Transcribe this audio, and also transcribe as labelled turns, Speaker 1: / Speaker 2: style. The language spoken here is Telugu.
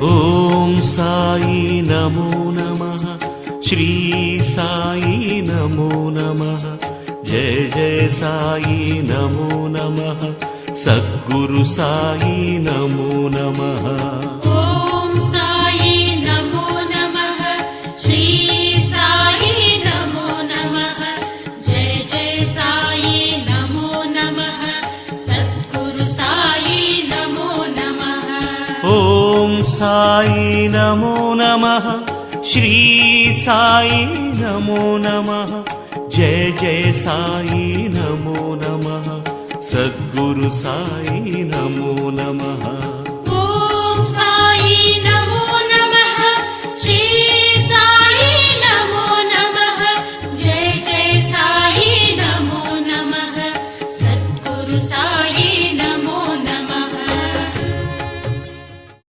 Speaker 1: ఓం సాయి నమో నమః, శ్రీ సాయి నమో నమః, జయ జయ సాయి నమో నమః, సద్గురు సాయి నమో నమః.
Speaker 2: ఓం సాయి నమో నమః, శ్రీ సాయి నమో నమః, జయ జయ సాయి నమో నమః, సద్గురు సాయి నమో నమః.
Speaker 1: ఓం సాయి నమో నమః, శ్రీ సాయి నమో నమః, జయ జయ సాయి నమో నమః, సద్గురు సాయి నమో నమః.